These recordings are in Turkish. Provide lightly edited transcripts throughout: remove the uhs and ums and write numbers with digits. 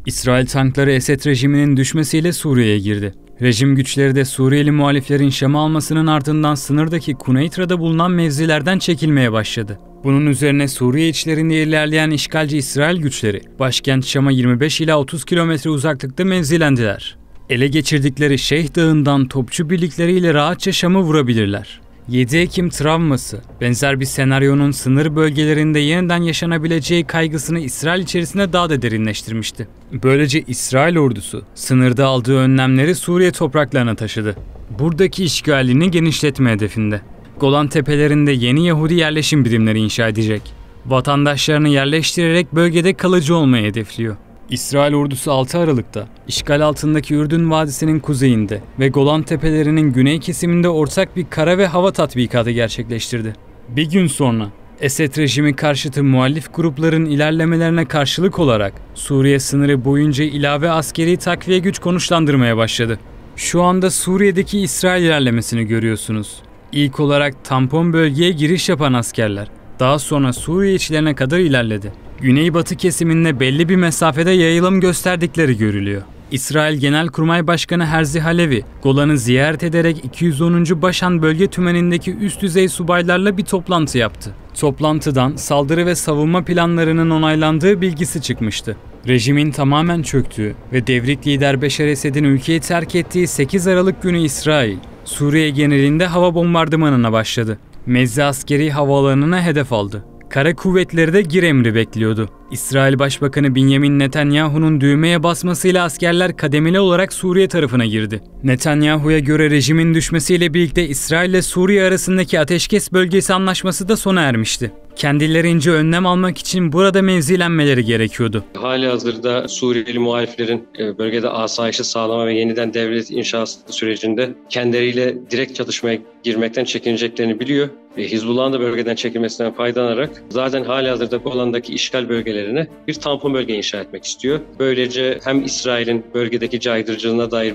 İsrail tankları Esed rejiminin düşmesiyle Suriye'ye girdi. Rejim güçleri de Suriyeli muhaliflerin Şam'ı almasının ardından sınırdaki Kuneytra'da bulunan mevzilerden çekilmeye başladı. Bunun üzerine Suriye içlerinde ilerleyen işgalci İsrail güçleri başkent Şam'a 25 ila 30 kilometre uzaklıkta mevzilendiler. Ele geçirdikleri Şeyh Dağı'ndan topçu birlikleriyle rahatça Şam'ı vurabilirler. 7 Ekim travması, benzer bir senaryonun sınır bölgelerinde yeniden yaşanabileceği kaygısını İsrail içerisinde daha da derinleştirmişti. Böylece İsrail ordusu sınırda aldığı önlemleri Suriye topraklarına taşıdı. Buradaki işgalini genişletme hedefinde. Golan Tepelerinde yeni Yahudi yerleşim birimleri inşa edecek. Vatandaşlarını yerleştirerek bölgede kalıcı olmayı hedefliyor. İsrail ordusu 6 Aralık'ta işgal altındaki Ürdün Vadisi'nin kuzeyinde ve Golan Tepelerinin güney kesiminde ortak bir kara ve hava tatbikatı gerçekleştirdi. Bir gün sonra Esed rejimi karşıtı muhalif grupların ilerlemelerine karşılık olarak Suriye sınırı boyunca ilave askeri takviye güç konuşlandırmaya başladı. Şu anda Suriye'deki İsrail ilerlemesini görüyorsunuz. İlk olarak tampon bölgeye giriş yapan askerler daha sonra Suriye içlerine kadar ilerledi. Güneybatı kesiminde belli bir mesafede yayılım gösterdikleri görülüyor. İsrail Genelkurmay Başkanı Herzi Halevi, Golan'ı ziyaret ederek 210. Başan Bölge Tümeni'ndeki üst düzey subaylarla bir toplantı yaptı. Toplantıdan saldırı ve savunma planlarının onaylandığı bilgisi çıkmıştı. Rejimin tamamen çöktüğü ve devrik lider Beşar Esed'in ülkeyi terk ettiği 8 Aralık günü İsrail, Suriye genelinde hava bombardımanına başladı. Mezze askeri havaalanına hedef aldı. Kara kuvvetleri de gir emri bekliyordu. İsrail Başbakanı Benjamin Netanyahu'nun düğmeye basmasıyla askerler kademeli olarak Suriye tarafına girdi. Netanyahu'ya göre rejimin düşmesiyle birlikte İsrail ile Suriye arasındaki ateşkes bölgesi anlaşması da sona ermişti. Kendilerince önlem almak için burada mevzilenmeleri gerekiyordu. Halihazırda Suriyeli muhaliflerin bölgede asayişi sağlama ve yeniden devlet inşası sürecinde kendileriyle direkt çatışmaya girmekten çekineceklerini biliyor. Hizbullah'ın da bölgeden çekilmesinden faydalanarak zaten halihazırda Golan'daki işgal bölgelerine bir tampon bölge inşa etmek istiyor. Böylece hem İsrail'in bölgedeki caydırıcılığına dair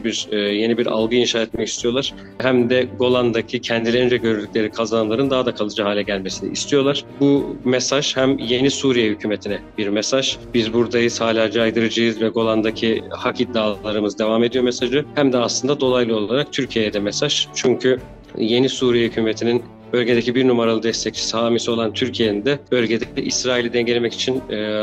yeni bir algı inşa etmek istiyorlar. Hem de Golan'daki kendilerince gördükleri kazanımların daha da kalıcı hale gelmesini istiyorlar. Bu mesaj hem yeni Suriye hükümetine bir mesaj. Biz buradayız, hala caydırıcıyız ve Golan'daki hak iddialarımız devam ediyor mesajı. Hem de aslında dolaylı olarak Türkiye'ye de mesaj. Çünkü yeni Suriye hükümetinin bölgedeki bir numaralı destekçisi, hamisi olan Türkiye'nin de bölgede İsrail'i dengelemek için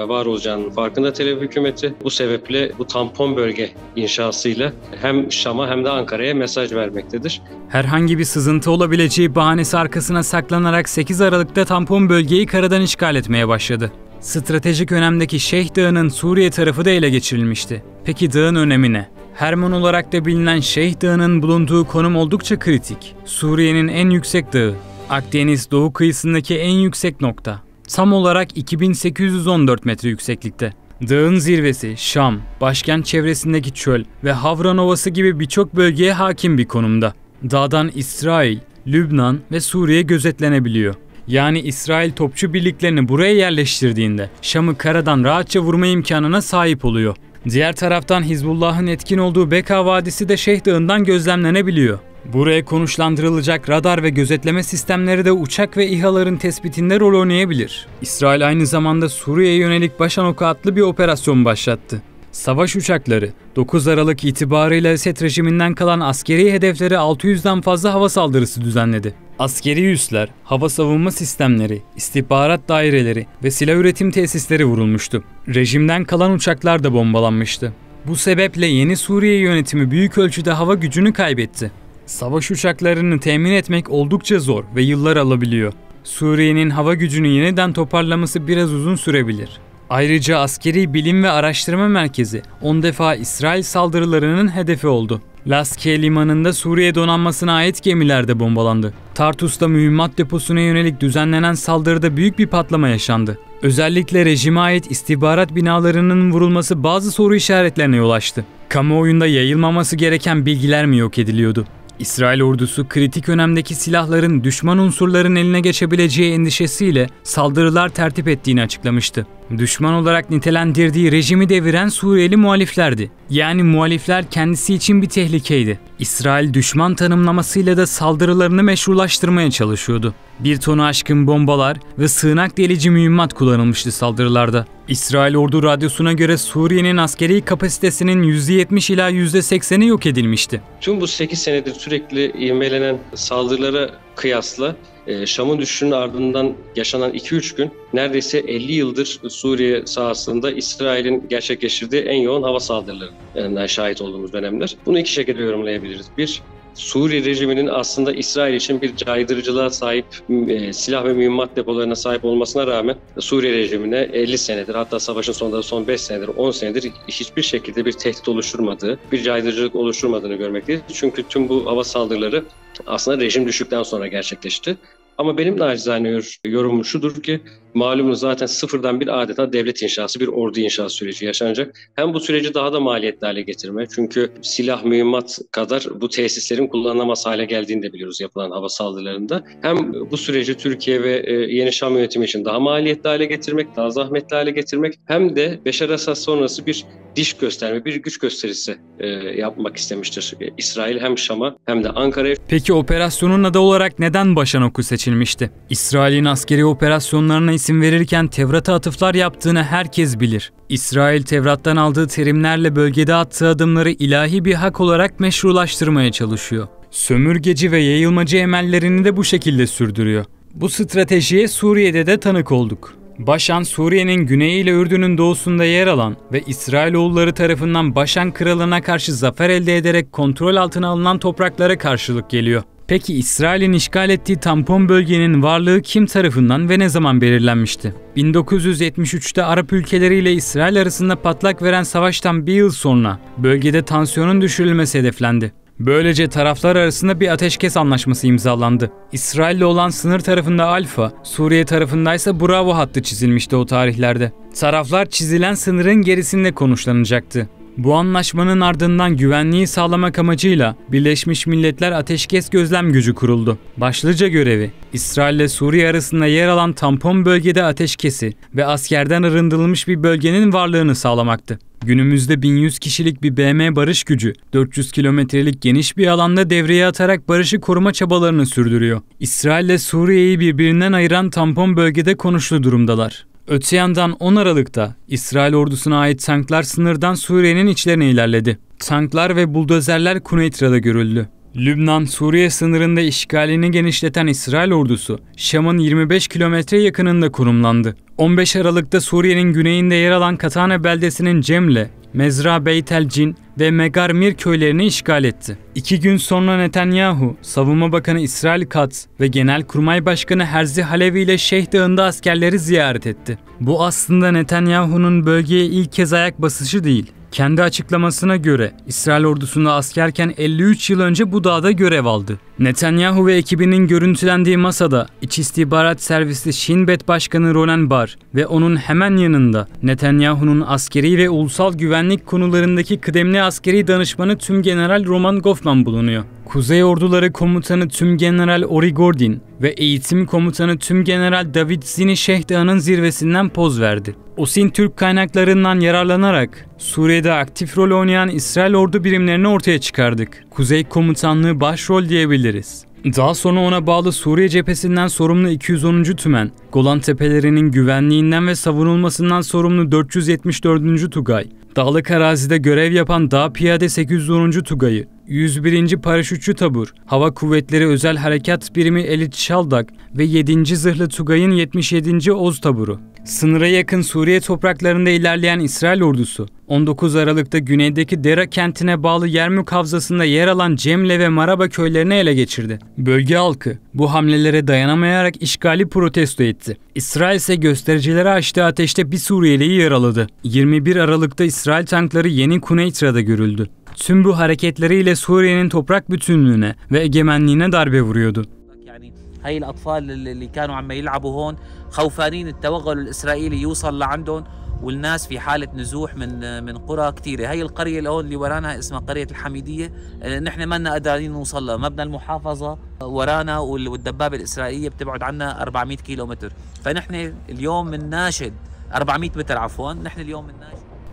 var olacağının farkında Tel Aviv hükümeti. Bu sebeple bu tampon bölge inşasıyla hem Şam'a hem de Ankara'ya mesaj vermektedir. Herhangi bir sızıntı olabileceği bahanesi arkasına saklanarak 8 Aralık'ta tampon bölgeyi karadan işgal etmeye başladı. Stratejik önemdeki Şeyh Dağı'nın Suriye tarafı da ele geçirilmişti. Peki dağın önemi ne? Hermon olarak da bilinen Şeyh Dağı'nın bulunduğu konum oldukça kritik. Suriye'nin en yüksek dağı. Akdeniz doğu kıyısındaki en yüksek nokta. Tam olarak 2814 metre yükseklikte. Dağın zirvesi, Şam, başkent çevresindeki çöl ve Havran Ovası gibi birçok bölgeye hakim bir konumda. Dağdan İsrail, Lübnan ve Suriye gözetlenebiliyor. Yani İsrail topçu birliklerini buraya yerleştirdiğinde Şam'ı karadan rahatça vurma imkanına sahip oluyor. Diğer taraftan Hizbullah'ın etkin olduğu Beka Vadisi de Şeyh Dağı'ndan gözlemlenebiliyor. Buraya konuşlandırılacak radar ve gözetleme sistemleri de uçak ve İHA'ların tespitinde rol oynayabilir. İsrail aynı zamanda Suriye'ye yönelik Başan Oku adlı bir operasyon başlattı. Savaş uçakları 9 Aralık itibarıyla Esed rejiminden kalan askeri hedeflere 600'den fazla hava saldırısı düzenledi. Askeri üsler, hava savunma sistemleri, istihbarat daireleri ve silah üretim tesisleri vurulmuştu. Rejimden kalan uçaklar da bombalanmıştı. Bu sebeple yeni Suriye yönetimi büyük ölçüde hava gücünü kaybetti. Savaş uçaklarını temin etmek oldukça zor ve yıllar alabiliyor. Suriye'nin hava gücünü yeniden toparlaması biraz uzun sürebilir. Ayrıca Askeri Bilim ve Araştırma Merkezi 10 defa İsrail saldırılarının hedefi oldu. Laskiye Limanı'nda Suriye donanmasına ait gemiler de bombalandı. Tartus'ta mühimmat deposuna yönelik düzenlenen saldırıda büyük bir patlama yaşandı. Özellikle rejime ait istihbarat binalarının vurulması bazı soru işaretlerine yol açtı. Kamuoyunda yayılmaması gereken bilgiler mi yok ediliyordu? İsrail ordusu kritik önemdeki silahların düşman unsurların eline geçebileceği endişesiyle saldırılar tertip ettiğini açıklamıştı. Düşman olarak nitelendirdiği rejimi deviren Suriyeli muhaliflerdi. Yani muhalifler kendisi için bir tehlikeydi. İsrail düşman tanımlamasıyla da saldırılarını meşrulaştırmaya çalışıyordu. 1 tonu aşkın bombalar ve sığınak delici mühimmat kullanılmıştı saldırılarda. İsrail Ordu Radyosu'na göre Suriye'nin askeri kapasitesinin %70 ila %80'i yok edilmişti. Tüm bu 8 senedir sürekli ivmelenen saldırılara kıyasla Şam'ın düşüşünün ardından yaşanan 2-3 gün neredeyse 50 yıldır Suriye sahasında İsrail'in gerçekleştirdiği en yoğun hava saldırılarına şahit olduğumuz dönemler. Bunu iki şekilde yorumlayabiliriz. Bir, Suriye rejiminin aslında İsrail için bir caydırıcılığa sahip, silah ve mühimmat depolarına sahip olmasına rağmen Suriye rejimine 50 senedir, hatta savaşın sonunda son 5 senedir, 10 senedir hiçbir şekilde bir tehdit oluşturmadığı, bir caydırıcılık oluşturmadığını görmekteyiz. Çünkü tüm bu hava saldırıları aslında rejim düştükten sonra gerçekleşti. Ama benim nacizane yorumum şudur ki, malumunuz zaten sıfırdan bir adeta devlet inşası, bir ordu inşası süreci yaşanacak. Hem bu süreci daha da maliyetli hale getirme. Çünkü silah, mühimmat kadar bu tesislerin kullanılamaz hale geldiğini de biliyoruz yapılan hava saldırılarında. Hem bu süreci Türkiye ve yeni Şam yönetimi için daha maliyetli hale getirmek, daha zahmetli hale getirmek, hem de Beşar Esad sonrası bir diş gösterme, bir güç gösterisi yapmak istemiştir İsrail, hem Şam'a hem de Ankara'ya. Peki operasyonun adı olarak neden Başan-Oku seçilmişti? İsrail'in askeri operasyonlarına isim verirken Tevrat'a atıflar yaptığını herkes bilir. İsrail Tevrat'tan aldığı terimlerle bölgede attığı adımları ilahi bir hak olarak meşrulaştırmaya çalışıyor. Sömürgeci ve yayılmacı emellerini de bu şekilde sürdürüyor. Bu stratejiye Suriye'de de tanık olduk. Başan, Suriye'nin güneyi ile Ürdün'ün doğusunda yer alan ve İsrailoğulları tarafından Başan Kralı'na karşı zafer elde ederek kontrol altına alınan topraklara karşılık geliyor. Peki İsrail'in işgal ettiği tampon bölgenin varlığı kim tarafından ve ne zaman belirlenmişti? 1973'te Arap ülkeleriyle İsrail arasında patlak veren savaştan bir yıl sonra bölgede tansiyonun düşürülmesi hedeflendi. Böylece taraflar arasında bir ateşkes anlaşması imzalandı. İsrail'le olan sınır tarafında Alfa, Suriye tarafındaysa Bravo hattı çizilmişti o tarihlerde. Taraflar çizilen sınırın gerisinde konuşlanacaktı. Bu anlaşmanın ardından güvenliği sağlamak amacıyla Birleşmiş Milletler Ateşkes Gözlem Gücü kuruldu. Başlıca görevi, İsrail ile Suriye arasında yer alan tampon bölgede ateşkesi ve askerden arındırılmış bir bölgenin varlığını sağlamaktı. Günümüzde 1100 kişilik bir BM barış gücü, 400 kilometrelik geniş bir alanda devreye atarak barışı koruma çabalarını sürdürüyor. İsrail ile Suriye'yi birbirinden ayıran tampon bölgede konuşlu durumdalar. Öte yandan 10 Aralık'ta İsrail ordusuna ait tanklar sınırdan Suriye'nin içlerine ilerledi. Tanklar ve buldozerler Kuneytra'da görüldü. Lübnan-Suriye sınırında işgalini genişleten İsrail ordusu Şam'ın 25 kilometre yakınında konumlandı. 15 Aralık'ta Suriye'nin güneyinde yer alan Katane beldesinin Cemle, Mezra Beyt el Cin ve Megar Mir köylerini işgal etti. 2 gün sonra Netanyahu, Savunma Bakanı İsrail Katz ve Genelkurmay Başkanı Herzi Halevi ile Şeyh Dağı'nda askerleri ziyaret etti. Bu aslında Netanyahu'nun bölgeye ilk kez ayak basışı değil. Kendi açıklamasına göre İsrail ordusunda askerken 53 yıl önce bu dağda görev aldı. Netanyahu ve ekibinin görüntülendiği masada İç İstihbarat Servisi Shin Bet Başkanı Ronen Bar ve onun hemen yanında Netanyahu'nun askeri ve ulusal güvenlik konularındaki kıdemli askeri danışmanı Tümgeneral Roman Goffman bulunuyor. Kuzey Orduları Komutanı Tümgeneral Ori Gordin ve Eğitim Komutanı Tümgeneral David Zini Şeyh Dağı'nın zirvesinden poz verdi. OSİN Türk kaynaklarından yararlanarak Suriye'de aktif rol oynayan İsrail ordu birimlerini ortaya çıkardık. Kuzey Komutanlığı başrol diyebiliriz. Daha sonra ona bağlı Suriye cephesinden sorumlu 210. Tümen, Golan Tepelerinin güvenliğinden ve savunulmasından sorumlu 474. Tugay, dağlık arazide görev yapan Dağ Piyade 810. Tugayı, 101. Paraşütçü Tabur, Hava Kuvvetleri Özel Harekat Birimi Elit Şaldak ve 7. Zırhlı Tugay'ın 77. Oz Taburu. Sınıra yakın Suriye topraklarında ilerleyen İsrail ordusu, 19 Aralık'ta güneydeki Dera kentine bağlı Yermük Havzası'nda yer alan Cemle ve Maraba köylerini ele geçirdi. Bölge halkı bu hamlelere dayanamayarak işgali protesto etti. İsrail ise göstericilere açtığı ateşte bir Suriyeliyi yaraladı. 21 Aralık'ta İsrail tankları Yeni Kuneytra'da görüldü. Tüm bu hareketleriyle Suriye'nin toprak bütünlüğüne ve egemenliğine darbe vuruyordu. هاي الأطفال اللي كانوا عم يلعبوا هون خوفانين التوغل الإسرائيلي يوصل لعندهم والناس في حالة نزوح من قرى كثيرة. هاي القرية اللي هون اللي ورانا اسمها قرية الحميدية، نحن ما لنا قادرين نوصل لها. مبنى المحافظة ورانا والدبابة الإسرائيلية بتبعد عنا 400 كيلومتر. فنحن اليوم بنناشد 400 متر عفوا. نحن اليوم من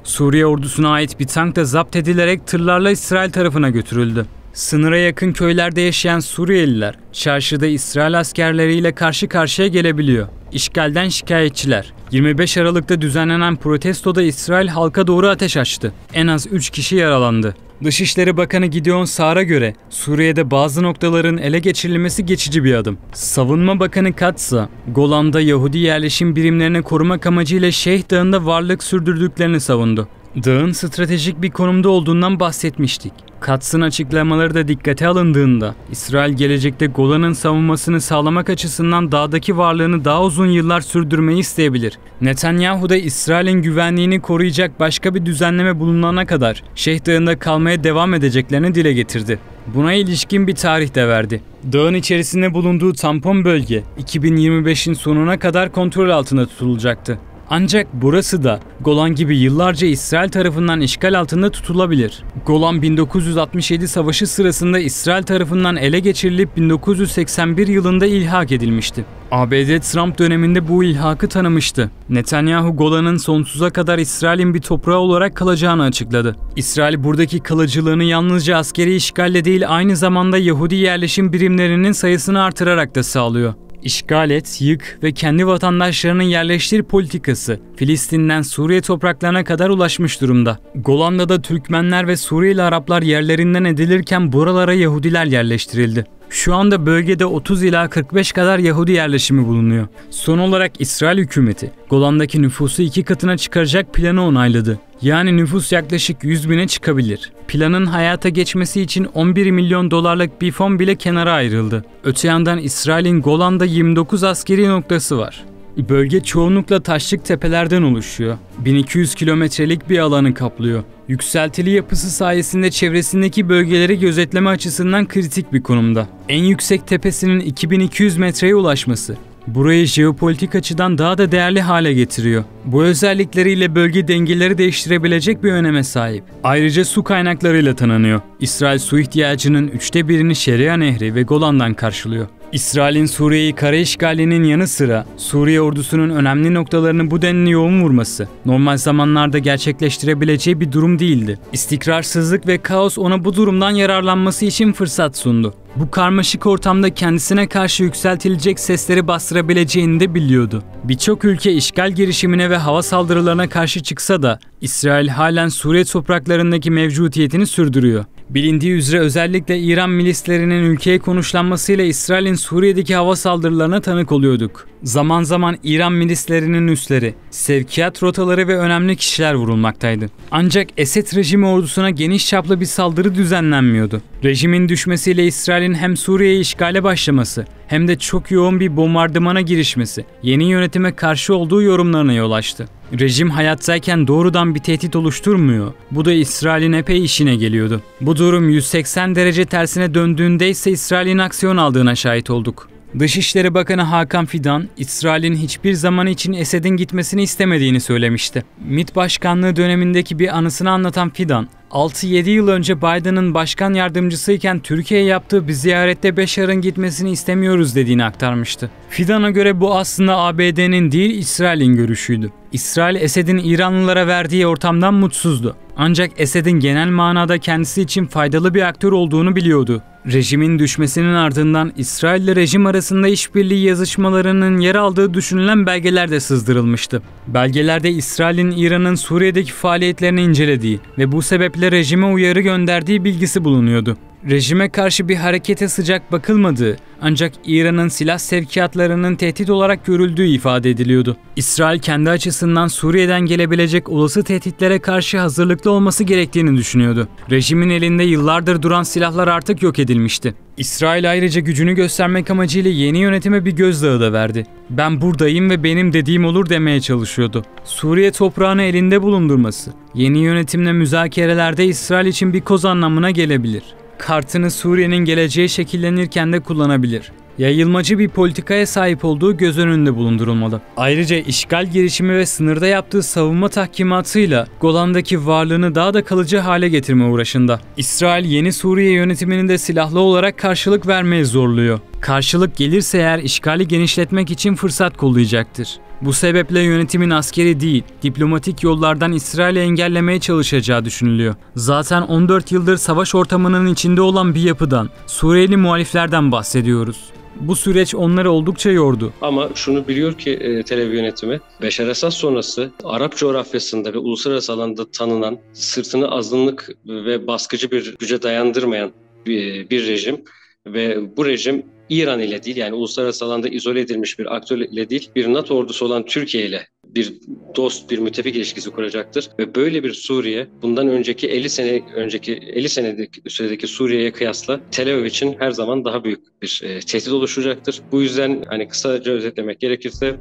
Suriye ordusuna ait bir tank da zapt edilerek tırlarla İsrail tarafına götürüldü. Sınıra yakın köylerde yaşayan Suriyeliler çarşıda İsrail askerleriyle karşı karşıya gelebiliyor. İşgalden şikayetçiler. 25 Aralık'ta düzenlenen protestoda İsrail halka doğru ateş açtı. En az 3 kişi yaralandı. Dışişleri Bakanı Gideon Saar'a göre Suriye'de bazı noktaların ele geçirilmesi geçici bir adım. Savunma Bakanı Katz, Golan'da Yahudi yerleşim birimlerini korumak amacıyla Şeyh Dağı'nda varlık sürdürdüklerini savundu. Dağın stratejik bir konumda olduğundan bahsetmiştik. Katz'ın açıklamaları da dikkate alındığında İsrail gelecekte Golan'ın savunmasını sağlamak açısından dağdaki varlığını daha uzun yıllar sürdürmeyi isteyebilir. Netanyahu da İsrail'in güvenliğini koruyacak başka bir düzenleme bulunana kadar Şeyh Dağı'nda kalmaya devam edeceklerini dile getirdi. Buna ilişkin bir tarih de verdi. Dağın içerisinde bulunduğu tampon bölge 2025'in sonuna kadar kontrol altında tutulacaktı. Ancak burası da Golan gibi yıllarca İsrail tarafından işgal altında tutulabilir. Golan 1967 savaşı sırasında İsrail tarafından ele geçirilip 1981 yılında ilhak edilmişti. ABD Trump döneminde bu ilhakı tanımıştı. Netanyahu Golan'ın sonsuza kadar İsrail'in bir toprağı olarak kalacağını açıkladı. İsrail buradaki kalıcılığını yalnızca askeri işgalle değil aynı zamanda Yahudi yerleşim birimlerinin sayısını artırarak da sağlıyor. İşgal et, yık ve kendi vatandaşlarının yerleştir politikası Filistin'den Suriye topraklarına kadar ulaşmış durumda. Golan'da da Türkmenler ve Suriyeli Araplar yerlerinden edilirken buralara Yahudiler yerleştirildi. Şu anda bölgede 30 ila 45 kadar Yahudi yerleşimi bulunuyor. Son olarak İsrail hükümeti Golan'daki nüfusu 2 katına çıkaracak planı onayladı. Yani nüfus yaklaşık 100 bine çıkabilir. Planın hayata geçmesi için 11 milyon dolarlık bir fon bile kenara ayrıldı. Öte yandan İsrail'in Golan'da 29 askeri noktası var. Bölge çoğunlukla taşlık tepelerden oluşuyor. 1200 kilometrelik bir alanı kaplıyor. Yükseltili yapısı sayesinde çevresindeki bölgeleri gözetleme açısından kritik bir konumda. En yüksek tepesinin 2200 metreye ulaşması burayı jeopolitik açıdan daha da değerli hale getiriyor. Bu özellikleriyle bölge dengeleri değiştirebilecek bir öneme sahip. Ayrıca su kaynaklarıyla tanınıyor. İsrail su ihtiyacının 1/3'ünü Şeria Nehri ve Golan'dan karşılıyor. İsrail'in Suriye'yi kara işgalinin yanı sıra Suriye ordusunun önemli noktalarını bu denli yoğun vurması normal zamanlarda gerçekleştirebileceği bir durum değildi. İstikrarsızlık ve kaos ona bu durumdan yararlanması için fırsat sundu. Bu karmaşık ortamda kendisine karşı yükseltilecek sesleri bastırabileceğini de biliyordu. Birçok ülke işgal girişimine ve hava saldırılarına karşı çıksa da İsrail halen Suriye topraklarındaki mevcudiyetini sürdürüyor. Bilindiği üzere özellikle İran milislerinin ülkeye konuşlanmasıyla İsrail'in Suriye'deki hava saldırılarına tanık oluyorduk. Zaman zaman İran milislerinin üsleri, sevkiyat rotaları ve önemli kişiler vurulmaktaydı. Ancak Esed rejimi ordusuna geniş çaplı bir saldırı düzenlenmiyordu. Rejimin düşmesiyle İsrail'in hem Suriye'ye işgale başlaması hem de çok yoğun bir bombardımana girişmesi yeni yönetime karşı olduğu yorumlarına yol açtı. Rejim hayattayken doğrudan bir tehdit oluşturmuyor. Bu da İsrail'in epey işine geliyordu. Bu durum 180 derece tersine döndüğünde ise İsrail'in aksiyon aldığına şahit olduk. Dışişleri Bakanı Hakan Fidan, İsrail'in hiçbir zaman için Esed'in gitmesini istemediğini söylemişti. MİT Başkanlığı dönemindeki bir anısını anlatan Fidan, 6-7 yıl önce Biden'ın başkan yardımcısıyken Türkiye'ye yaptığı bir ziyarette Beşar'ın gitmesini istemiyoruz dediğini aktarmıştı. Fidan'a göre bu aslında ABD'nin değil İsrail'in görüşüydü. İsrail, Esed'in İranlılara verdiği ortamdan mutsuzdu. Ancak Esed'in genel manada kendisi için faydalı bir aktör olduğunu biliyordu. Rejimin düşmesinin ardından İsrail ile rejim arasında işbirliği yazışmalarının yer aldığı düşünülen belgeler de sızdırılmıştı. Belgelerde İsrail'in İran'ın Suriye'deki faaliyetlerini incelediği ve bu sebeple rejime uyarı gönderdiği bilgisi bulunuyordu. Rejime karşı bir harekete sıcak bakılmadığı ancak İran'ın silah sevkiyatlarının tehdit olarak görüldüğü ifade ediliyordu. İsrail kendi açısından Suriye'den gelebilecek olası tehditlere karşı hazırlıklı olması gerektiğini düşünüyordu. Rejimin elinde yıllardır duran silahlar artık yok edilmişti. İsrail ayrıca gücünü göstermek amacıyla yeni yönetime bir gözdağı da verdi. Ben buradayım ve benim dediğim olur demeye çalışıyordu. Suriye toprağını elinde bulundurması, yeni yönetimle müzakerelerde İsrail için bir koz anlamına gelebilir. Kartını Suriye'nin geleceği şekillenirken de kullanabilir. Yayılmacı bir politikaya sahip olduğu göz önünde bulundurulmalı. Ayrıca işgal girişimi ve sınırda yaptığı savunma tahkimatıyla Golan'daki varlığını daha da kalıcı hale getirme uğraşında. İsrail yeni Suriye yönetimini de silahlı olarak karşılık vermeye zorluyor. Karşılık gelirse eğer işgali genişletmek için fırsat kollayacaktır. Bu sebeple yönetimin askeri değil, diplomatik yollardan İsrail'i engellemeye çalışacağı düşünülüyor. Zaten 14 yıldır savaş ortamının içinde olan bir yapıdan, Suriyeli muhaliflerden bahsediyoruz. Bu süreç onları oldukça yordu. Ama şunu biliyor ki Tel Aviv yönetimi, Beşar Esad sonrası Arap coğrafyasında ve uluslararası alanda tanınan, sırtını azınlık ve baskıcı bir güce dayandırmayan bir rejim ve bu rejim İran ile değil, yani uluslararası alanda izole edilmiş bir aktör ile değil, bir NATO ordusu olan Türkiye ile bir dost, bir müttefik ilişkisi kuracaktır. Ve böyle bir Suriye, bundan önceki 50 senelik süredeki Suriye'ye kıyasla Tel Aviv için her zaman daha büyük bir tehdit oluşturacaktır. Bu yüzden hani kısaca özetlemek gerekirse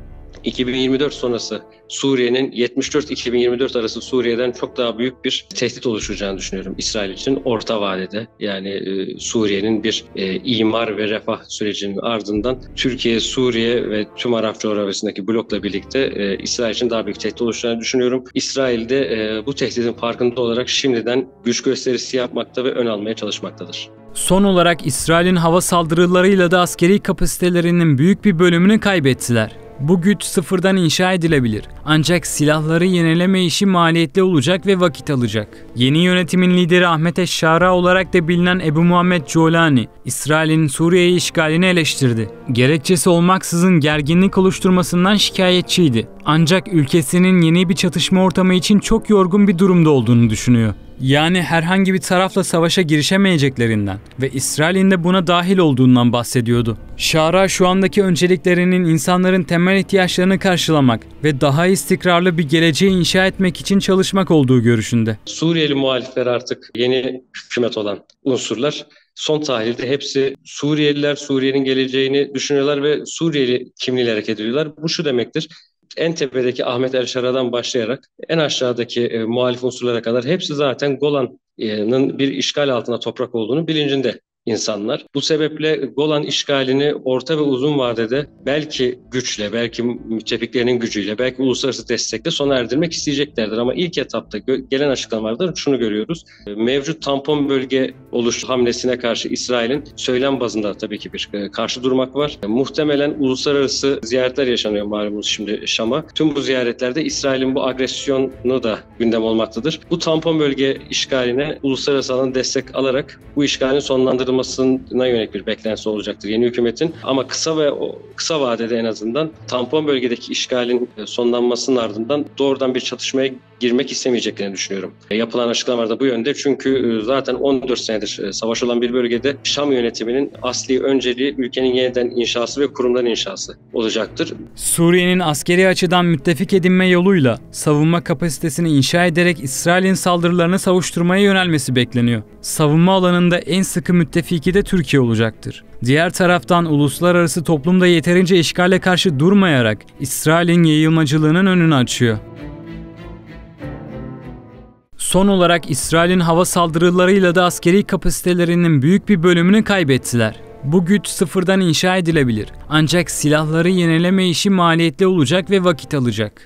2024 sonrası Suriye'nin 74-2024 arası Suriye'den çok daha büyük bir tehdit oluşacağını düşünüyorum İsrail için orta vadede. Yani Suriye'nin bir imar ve refah sürecinin ardından Türkiye, Suriye ve tüm Arap coğrafyasındaki blokla birlikte İsrail için daha büyük tehdit oluşacağını düşünüyorum. İsrail de bu tehditin farkında olarak şimdiden güç gösterisi yapmakta ve ön almaya çalışmaktadır. Son olarak İsrail'in hava saldırılarıyla da askeri kapasitelerinin büyük bir bölümünü kaybettiler. Bu güç sıfırdan inşa edilebilir. Ancak silahları yenileme işi maliyetli olacak ve vakit alacak. Yeni yönetimin lideri Ahmet Eşşara olarak da bilinen Ebu Muhammed Jolani, İsrail'in Suriye'yi işgalini eleştirdi. Gerekçesi olmaksızın gerginlik oluşturmasından şikayetçiydi. Ancak ülkesinin yeni bir çatışma ortamı için çok yorgun bir durumda olduğunu düşünüyor. Yani herhangi bir tarafla savaşa girişemeyeceklerinden ve İsrail'in de buna dahil olduğundan bahsediyordu. Şara şu andaki önceliklerinin insanların temel ihtiyaçlarını karşılamak ve daha istikrarlı bir geleceği inşa etmek için çalışmak olduğu görüşünde. Suriyeli muhalifler artık yeni hükümet olan unsurlar. Son tahlilde hepsi Suriyeliler, Suriye'nin geleceğini düşünüyorlar ve Suriyeli kimliğiyle hareket ediyorlar. Bu şu demektir: en tepedeki Ahmet El-Şara'dan başlayarak en aşağıdaki muhalif unsurlara kadar hepsi zaten Golan'ın bir işgal altında toprak olduğunu bilincinde insanlar. Bu sebeple Golan işgalini orta ve uzun vadede belki güçle, belki müttefiklerinin gücüyle, belki uluslararası destekle sona erdirmek isteyeceklerdir. Ama ilk etapta gelen açıklamalarda şunu görüyoruz: mevcut tampon bölge hamlesine karşı İsrail'in söylem bazında tabii ki bir karşı durmak var. Muhtemelen uluslararası ziyaretler yaşanıyor malumunuz şimdi Şam'a. Tüm bu ziyaretlerde İsrail'in bu agresyonu da gündem olmaktadır. Bu tampon bölge işgaline uluslararası alan destek alarak bu işgalin sonlandırılmasına yönelik bir beklentisi olacaktır yeni hükümetin. Ama kısa vadede en azından tampon bölgedeki işgalin sonlanmasının ardından doğrudan bir çatışmaya girmek istemeyeceklerini düşünüyorum. Yapılan açıklamalarda bu yönde, çünkü zaten 14 senedir savaş olan bir bölgede Şam yönetiminin asli önceliği ülkenin yeniden inşası ve kurumların inşası olacaktır. Suriye'nin askeri açıdan müttefik edinme yoluyla savunma kapasitesini inşa ederek İsrail'in saldırılarını savuşturmaya yönelmesi bekleniyor. Savunma alanında en sıkı müttefiki de Türkiye olacaktır. Diğer taraftan uluslararası toplumda yeterince işgale karşı durmayarak İsrail'in yayılmacılığının önünü açıyor. Son olarak İsrail'in hava saldırılarıyla da askeri kapasitelerinin büyük bir bölümünü kaybettiler. Bu güç sıfırdan inşa edilebilir. Ancak silahları yenileme işi maliyetli olacak ve vakit alacak.